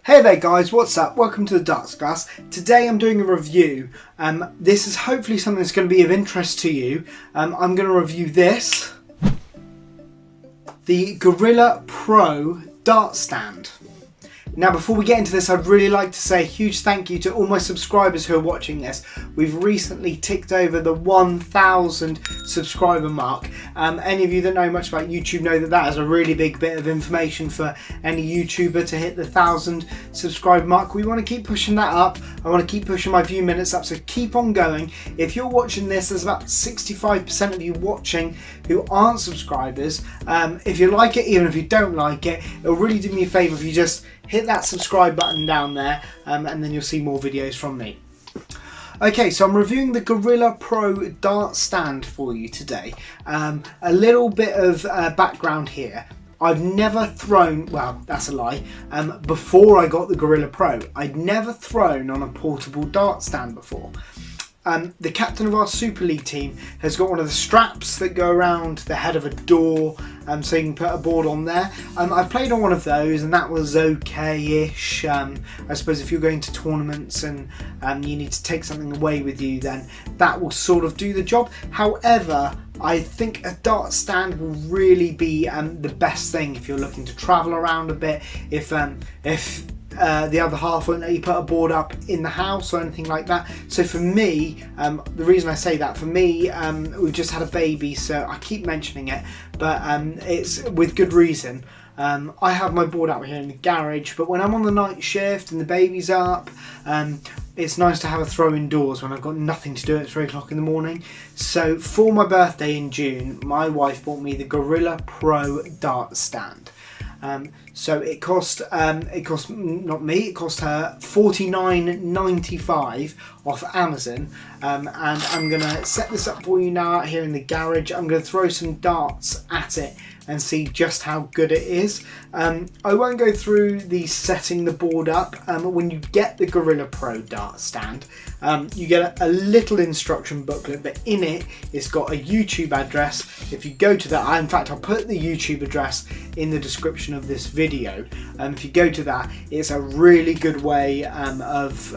Hey there guys, what's up? Welcome to the Darts Class. Today I'm doing a review. This is hopefully something that's going to be of interest to you. I'm going to review this. The Gorilla Pro Dart Stand. Now before we get into this, I'd really like to say a huge thank you to all my subscribers who are watching this. We've recently ticked over the 1,000 subscriber mark. Any of you that know much about YouTube know that that is a really big bit of information for any YouTuber to hit the 1,000 subscriber mark. We want to keep pushing that up. I want to keep pushing my view minutes up, so keep on going. If you're watching this, there's about 65% of you watching who aren't subscribers. If you like it, even if you don't like it, it'll really do me a favour if you just hit that subscribe button down there, and then you'll see more videos from me. Okay, so I'm reviewing the Gorilla Pro Dart Stand for you today. A little bit of background here. I've never thrown, well, that's a lie, before I got the Gorilla Pro, I'd never thrown on a portable dart stand before. The captain of our Super League team has got one of the straps that go around the head of a door, so you can put a board on there. I played on one of those and that was okay-ish. I suppose if you're going to tournaments and you need to take something away with you, then that will sort of do the job. However, I think a dart stand will really be the best thing if you're looking to travel around a bit, if the other half won't let you put a board up in the house or anything like that. So for me, the reason I say that, for me, we've just had a baby, so I keep mentioning it, but it's with good reason. I have my board out here in the garage, but when I'm on the night shift and the baby's up, it's nice to have a throw indoors when I've got nothing to do at 3 o'clock in the morning. So for my birthday in June, my wife bought me the Gorilla Pro Dart Stand. So it cost not me, it cost her $49.95 off Amazon, and I'm gonna set this up for you now out here in the garage. I'm gonna throw some darts at it and see just how good it is. I won't go through the setting the board up. When you get the Gorilla Pro Dart Stand, you get a little instruction booklet, but in it, it's got a YouTube address. If you go to that, in fact, I'll put the YouTube address in the description of this video. If you go to that, it's a really good way of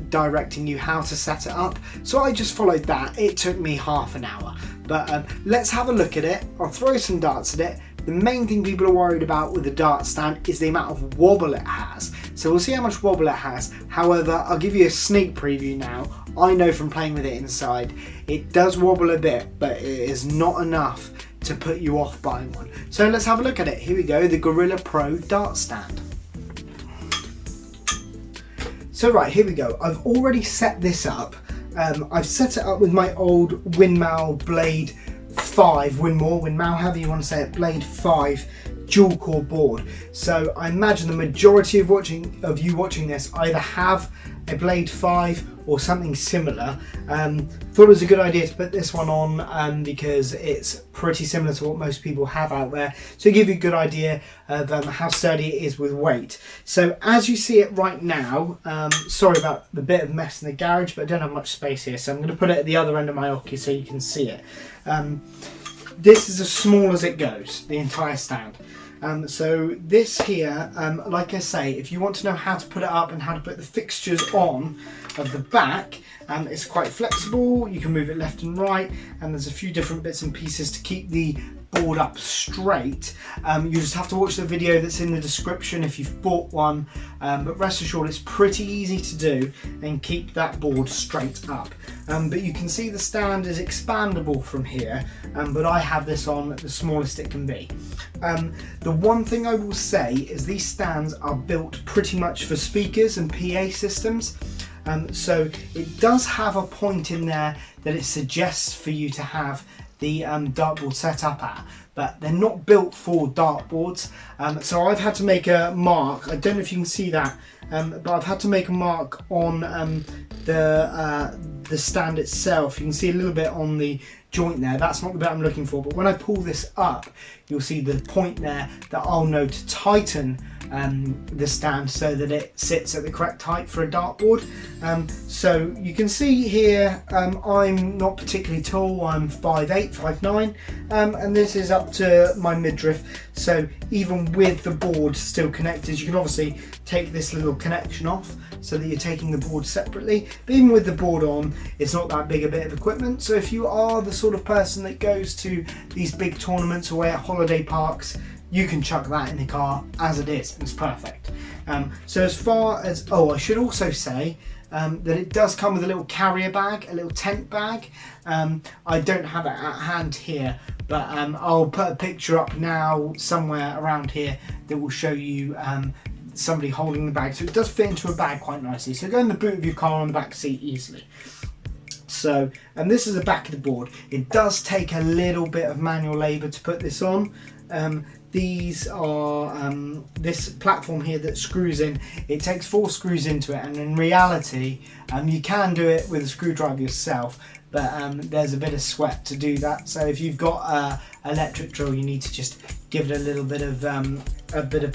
directing you how to set it up. So I just followed that. It took me half an hour. But let's have a look at it. I'll throw some darts at it. The main thing people are worried about with the dart stand is the amount of wobble it has. So we'll see how much wobble it has. However, I'll give you a sneak preview now. I know from playing with it inside, it does wobble a bit, but it is not enough to put you off buying one. So let's have a look at it. Here we go, the Gorilla Pro Dart Stand. So right, here we go. I've already set this up. I've set it up with my old Winmau Blade 5, Winmau, however you want to say it, Blade 5 dual core board. So I imagine the majority of you watching this either have a Blade 5 or something similar. Thought it was a good idea to put this one on because it's pretty similar to what most people have out there, so give you a good idea of how sturdy it is with weight. So as you see it right now, sorry about the bit of mess in the garage, but I don't have much space here, so I'm going to put it at the other end of my hockey so you can see it. This is as small as it goes, the entire stand. So this here, like I say, if you want to know how to put it up and how to put the fixtures on of the back, it's quite flexible. You can move it left and right, and there's a few different bits and pieces to keep the board up straight. You just have to watch the video that's in the description if you've bought one, but rest assured it's pretty easy to do and keep that board straight up. But you can see the stand is expandable from here, but I have this on the smallest it can be. The one thing I will say is these stands are built pretty much for speakers and PA systems. So it does have a point in there that it suggests for you to have the dartboard set up at, but they're not built for dartboards. So I've had to make a mark. I don't know if you can see that, but I've had to make a mark on the stand itself. You can see a little bit on the joint there. That's not the bit I'm looking for, but when I pull this up, you'll see the point there that I'll know to tighten the stand so that it sits at the correct height for a dartboard. So you can see here, I'm not particularly tall, I'm 5'8", 5'9", and this is up to my midriff. So even with the board still connected, you can obviously take this little connection off so that you're taking the board separately. But even with the board on, it's not that big a bit of equipment. So if you are the sort of person that goes to these big tournaments away at holiday parks, you can chuck that in the car as it is, and it's perfect. So as far as, I should also say that it does come with a little carrier bag, a little tent bag. I don't have it at hand here, but I'll put a picture up now somewhere around here that will show you somebody holding the bag. So it does fit into a bag quite nicely. So go in the boot of your car on the back seat easily. So, and this is the back of the board. It does take a little bit of manual labour to put this on. These are this platform here that screws in. It takes 4 screws into it, and in reality you can do it with a screwdriver yourself, but there's a bit of sweat to do that. So if you've got a electric drill, you need to just give it a little bit of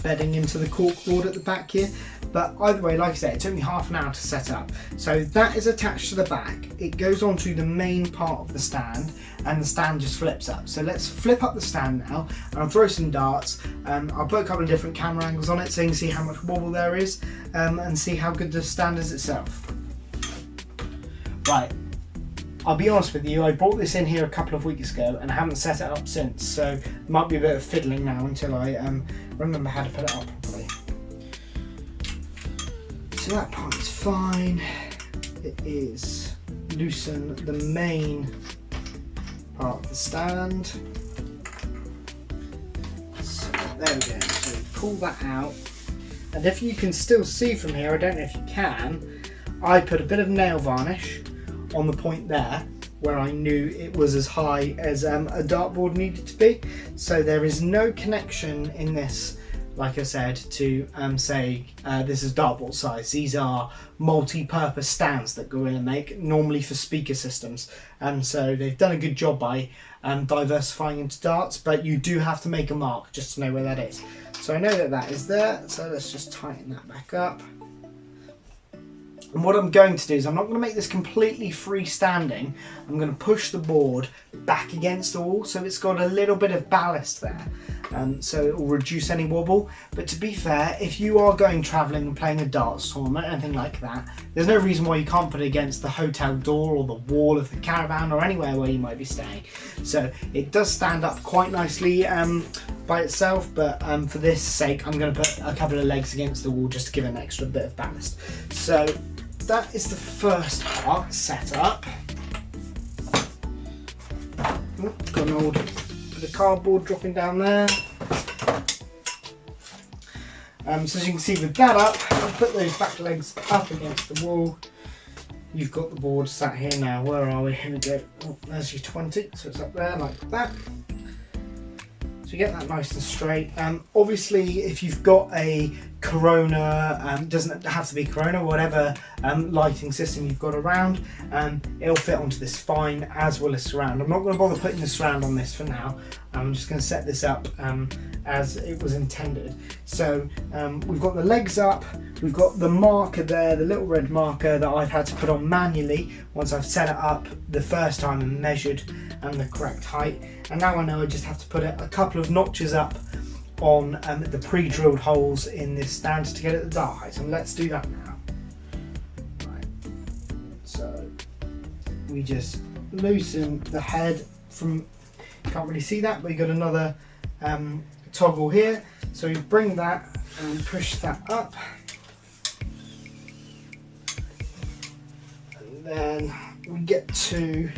bedding into the cork board at the back here. But either way, like I said, it took me half an hour to set up. So that is attached to the back. It goes onto the main part of the stand, and the stand just flips up. So let's flip up the stand now, and I'll throw some darts. I'll put a couple of different camera angles on it so you can see how much wobble there is, and see how good the stand is itself. Right, I'll be honest with you, I brought this in here a couple of weeks ago and I haven't set it up since, so it might be a bit of fiddling now until I remember how to put it up properly. So that part is fine. It is loosen the main part of the stand. So there we go. So pull that out, and if you can still see from here, I don't know if you can, I put a bit of nail varnish on the point there where I knew it was as high as a dartboard needed to be. So there is no connection in this, like I said, to say this is dartboard size. These are multi-purpose stands that Gorilla make, normally for speaker systems. So they've done a good job by diversifying into darts, but you do have to make a mark just to know where that is. So I know that that is there, so let's just tighten that back up. And what I'm going to do is I'm not going to make this completely freestanding. I'm going to push the board back against the wall so it's got a little bit of ballast there. So it will reduce any wobble. But to be fair, if you are going travelling and playing a darts tournament, anything like that, there's no reason why you can't put it against the hotel door or the wall of the caravan or anywhere where you might be staying. So it does stand up quite nicely by itself, but for this sake, I'm going to put a couple of legs against the wall just to give it an extra bit of ballast. So that is the first part set up. Got an old bit of cardboard dropping down there. So as you can see with that up, I'll put those back legs up against the wall. You've got the board sat here now. Where are we? Here we go. Oh, there's your 20, so it's up there like that. So you get that nice and straight. Obviously, if you've got a Corona, doesn't have to be Corona, whatever lighting system you've got around, it'll fit onto this fine, as well as surround. I'm not going to bother putting the surround on this for now. I'm just going to set this up as it was intended. So we've got the legs up, we've got the marker there, the little red marker that I've had to put on manually once I've set it up the first time and measured the correct height. And now I know I just have to put a couple of notches up on the pre-drilled holes in this stand to get at the dart height. So let's do that now. Right. So we just loosen the head from, you can't really see that, but you've got another toggle here. So we bring that and push that up. And then we get to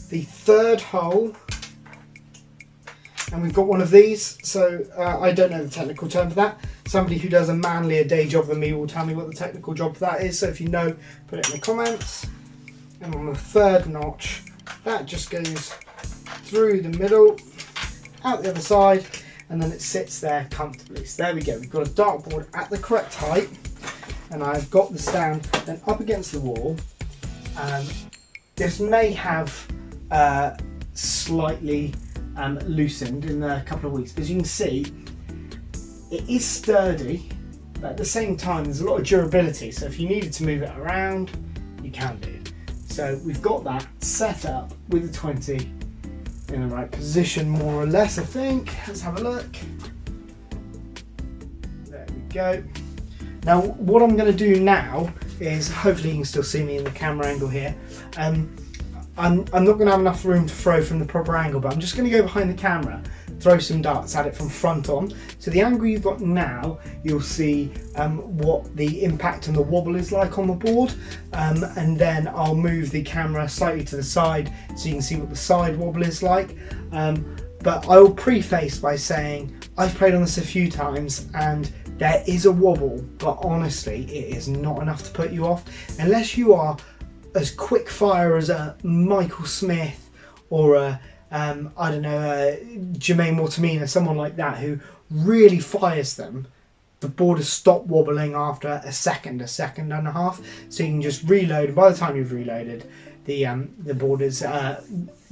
the third hole. And we've got one of these, so I don't know the technical term for that. Somebody who does a manlier day job than me will tell me what the technical job for that is, so if you know, put it in the comments. And on the third notch, that just goes through the middle, out the other side, and then it sits there comfortably. So there we go, we've got a dartboard at the correct height, and I've got the stand then up against the wall. This may have slightly loosened in a couple of weeks, but as you can see, it is sturdy, But at the same time, there's a lot of durability, so if you needed to move it around, you can do. So we've got that set up with the 20 in the right position, more or less, I think. Let's have a look. There we go. Now, what I'm going to do now is, hopefully you can still see me in the camera angle here. I'm not going to have enough room to throw from the proper angle, but I'm just going to go behind the camera, throw some darts at it from front on. So the angle you've got now, you'll see what the impact and the wobble is like on the board, and then I'll move the camera slightly to the side so you can see what the side wobble is like. But I will preface by saying I've played on this a few times and there is a wobble, but honestly it is not enough to put you off unless you are as quick fire as a Michael Smith or a I don't know, Jermaine Mortamina, someone like that who really fires them. The board has stopped wobbling after a second and a half, so you can just reload, and by the time you've reloaded, the board is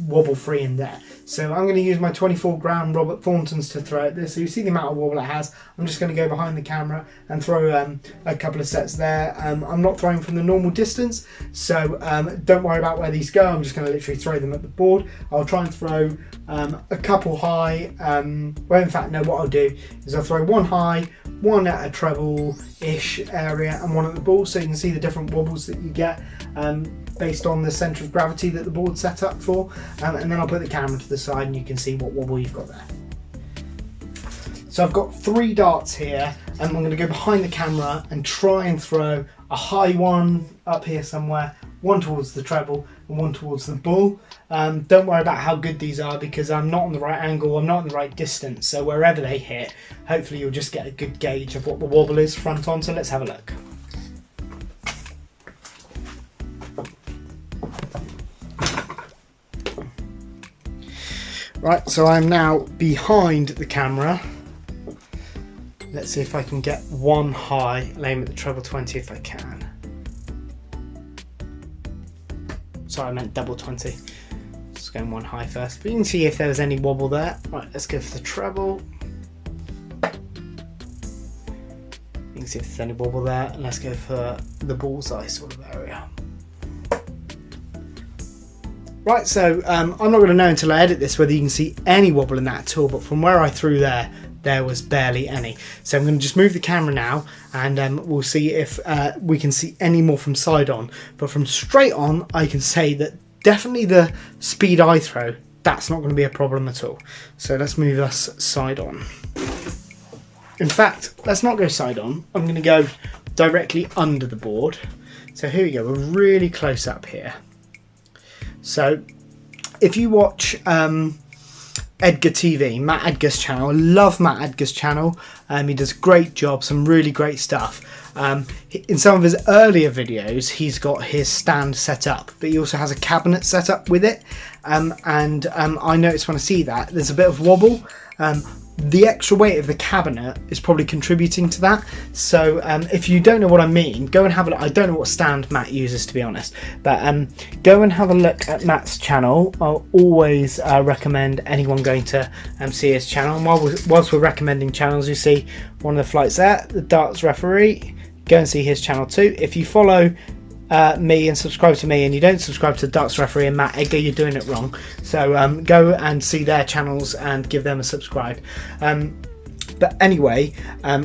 wobble free in there. So I'm going to use my 24 gram Robert Thorntons to throw at this. So you see the amount of wobble it has. I'm just going to go behind the camera and throw a couple of sets there. I'm not throwing from the normal distance, so don't worry about where these go. I'm just going to literally throw them at the board. I'll try and throw a couple high. Well, in fact, no, what I'll do is I'll throw one high, one at a treble-ish area, and one at the ball, so you can see the different wobbles that you get based on the centre of gravity that the board's set up for. And then I'll put the camera to the side and you can see what wobble you've got there. So I've got 3 darts here, and I'm going to go behind the camera and try and throw a high one up here somewhere, one towards the treble and one towards the bull. Don't worry about how good these are because I'm not on the right angle, I'm not in the right distance, so wherever they hit, hopefully you'll just get a good gauge of what the wobble is front on. So let's have a look. Right, so I'm now behind the camera. Let's see if I can get one high. I'll aim at the treble 20 if I can. Sorry, I meant double 20. Just going one high first. But you can see if there was any wobble there. Right, let's go for the treble. You can see if there's any wobble there. And let's go for the bullseye sort of area. Right, so I'm not going to know until I edit this whether you can see any wobble in that at all, but from where I threw there was barely any. So I'm going to just move the camera now and we'll see if we can see any more from side on. But from straight on, I can say that definitely the speed I throw, that's not going to be a problem at all. So let's move us side on. In fact, let's not go side on. I'm going to go directly under the board. So here we go, we're really close up here. So if you watch Edgar TV, Matt Edgar's channel, I love Matt Edgar's channel. He does a great job, some really great stuff. In some of his earlier videos, he's got his stand set up, but he also has a cabinet set up with it. And I noticed when I see that, there's a bit of wobble. The extra weight of the cabinet is probably contributing to that. So if you don't know what I mean, go and have a look. I don't know what stand Matt uses, to be honest, but go and have a look at Matt's channel. I'll always recommend anyone going to see his channel. And whilst we're recommending channels, you see one of the flights there, the darts referee. Go and see his channel too. If you follow me and subscribe to me and you don't subscribe to Darts Referee and Matt Edgar, you're doing it wrong. So go and see their channels and give them a subscribe. But anyway,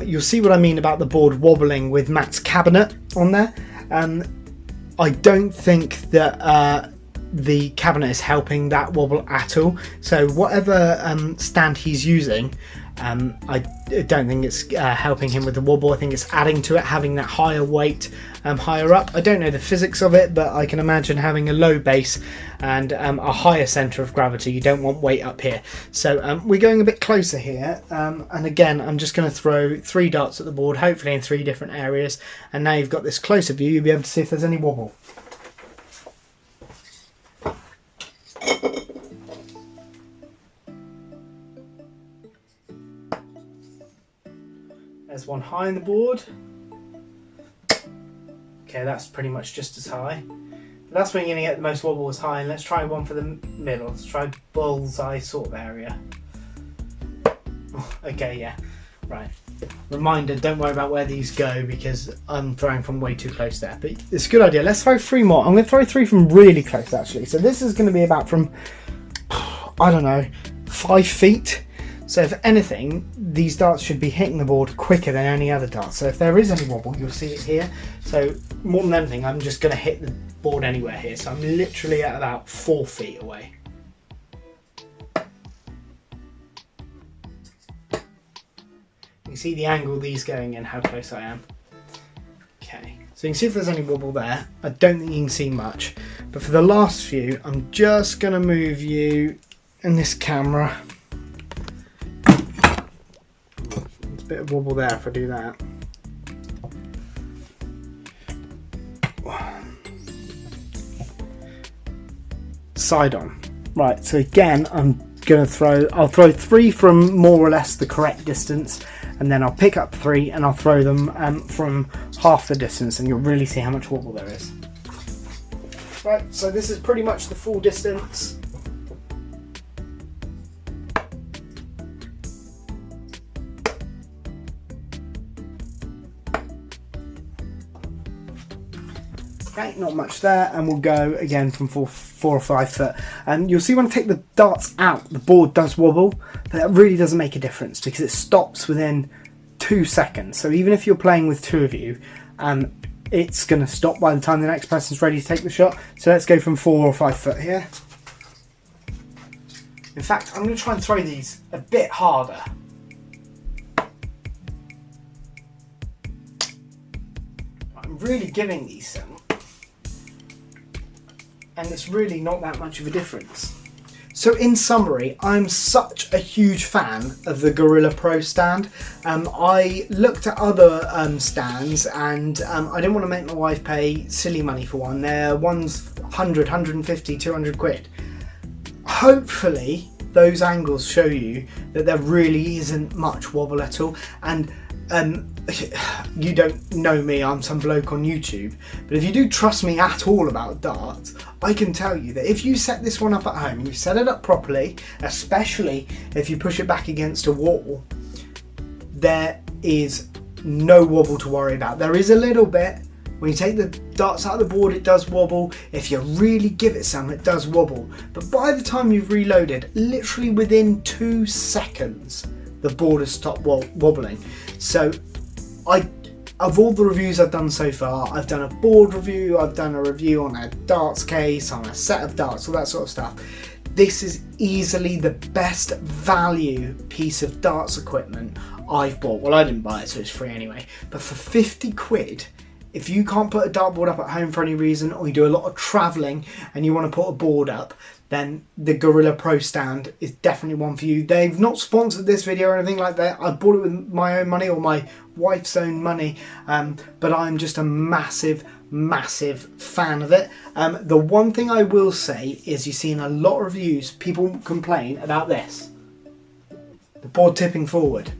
you'll see what I mean about the board wobbling with Matt's cabinet on there. I don't think that the cabinet is helping that wobble at all. So whatever stand he's using, I don't think it's helping him with the wobble. I think it's adding to it, having that higher weight higher up. I don't know the physics of it, but I can imagine having a low base and a higher centre of gravity. You don't want weight up here. So we're going a bit closer here, and again I'm just going to throw 3 darts at the board, hopefully in 3 different areas, and now you've got this closer view, you'll be able to see if there's any wobble. There's one high on the board. Okay, that's pretty much just as high. But that's when you're going to get the most wobble is high. And let's try one for the middle. Let's try bullseye sort of area. Okay, yeah, right. Reminder, don't worry about where these go because I'm throwing from way too close there. But it's a good idea. Let's throw 3 more. I'm going to throw 3 from really close actually. So this is going to be about from, I don't know, 5 feet. So if anything, these darts should be hitting the board quicker than any other dart. So if there is any wobble, you'll see it here. So more than anything, I'm just going to hit the board anywhere here. So I'm literally at about 4 feet away. You can see the angle these going in, how close I am. Okay, so you can see if there's any wobble there. I don't think you can see much. But for the last few, I'm just going to move you in this camera. There's a bit of wobble there if I do that. Side on. Right, so again, I'll throw 3 from more or less the correct distance, and then I'll pick up 3 and I'll throw them from half the distance, and you'll really see how much wobble there is. Right, so this is pretty much the full distance. Okay, not much there, and we'll go again from 4 or 5 foot. And you'll see when I take the darts out, the board does wobble, but that really doesn't make a difference because it stops within 2 seconds. So even if you're playing with 2 of you, it's going to stop by the time the next person's ready to take the shot. So let's go from 4 or 5 foot here. In fact, I'm going to try and throw these a bit harder. I'm really giving these some. And it's really not that much of a difference. So in summary, I'm such a huge fan of the Gorilla Pro stand. I looked at other stands and I didn't want to make my wife pay silly money for one. They're one's 100, 150, 200 quid. Hopefully those angles show you that there really isn't much wobble at all. And you don't know me, I'm some bloke on YouTube, but if you do trust me at all about darts, I can tell you that if you set this one up at home and you set it up properly, especially if you push it back against a wall, there is no wobble to worry about. There is a little bit. When you take the darts out of the board, it does wobble. If you really give it some, it does wobble. But by the time you've reloaded, literally within 2 seconds, the board has stopped wobbling. So of all the reviews I've done so far, I've done a board review, I've done a review on a darts case, on a set of darts, all that sort of stuff. This is easily the best value piece of darts equipment I've bought. Well, I didn't buy it, so it's free anyway. But for 50 quid, if you can't put a dartboard up at home for any reason, or you do a lot of travelling and you want to put a board up, then the Gorilla Pro stand is definitely one for you. They've not sponsored this video or anything like that. I bought it with my own money or my wife's own money, but I'm just a massive fan of it. The one thing I will say is you see in a lot of reviews, people complain about this, the board tipping forward.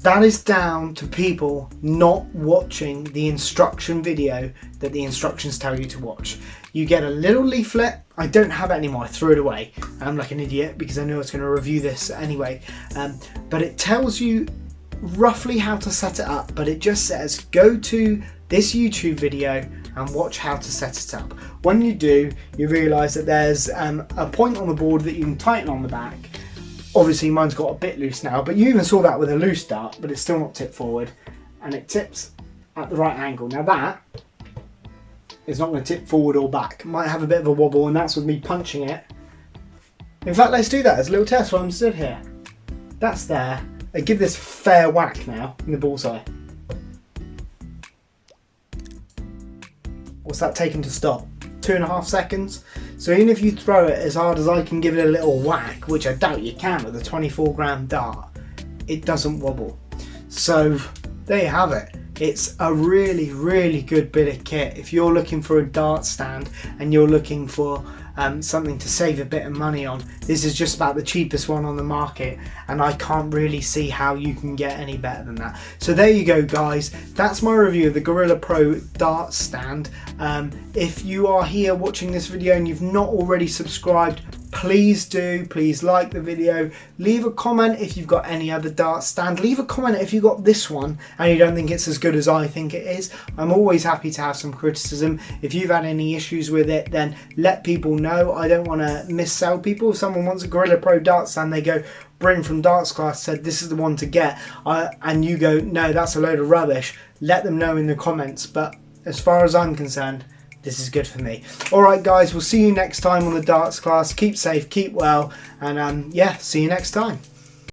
That is down to people not watching the instruction video that the instructions tell you to watch. You get a little leaflet. I don't have it anymore, I threw it away. I'm like an idiot because I knew I was going to review this anyway. But it tells you roughly how to set it up, but it just says go to this YouTube video and watch how to set it up. When you do, you realise that there's a point on the board that you can tighten on the back. Obviously mine's got a bit loose now, but you even saw that with a loose dart, but it's still not tipped forward, and it tips at the right angle. Now that is not going to tip forward or back. It might have a bit of a wobble, and that's with me punching it. In fact, let's do that as a little test while I'm stood here. That's there. I give this a fair whack now in the bullseye. What's that taken to stop? 2.5 seconds. So even if you throw it as hard as I can give it a little whack, which I doubt you can with a 24-gram dart, it doesn't wobble. So there you have it. It's a really good bit of kit. If you're looking for a dart stand and you're looking for something to save a bit of money on, this is just about the cheapest one on the market, and I can't really see how you can get any better than that. So there you go, guys. That's my review of the Gorilla Pro dart stand. If you are here watching this video and you've not already subscribed, please like the video, leave a comment if you've got any other dart stand, leave a comment if you got this one and you don't think it's as good as I think it is. I'm always happy to have some criticism. If you've had any issues with it, then let people know. I don't want to missell people. If someone wants a Gorilla Pro dart stand, they go, Bryn from Darts Class said this is the one to get, and you go, no, that's a load of rubbish, let them know in the comments. But as far as I'm concerned, this is good for me. Alright guys, we'll see you next time on the Darts Class. Keep safe, keep well, and yeah, see you next time.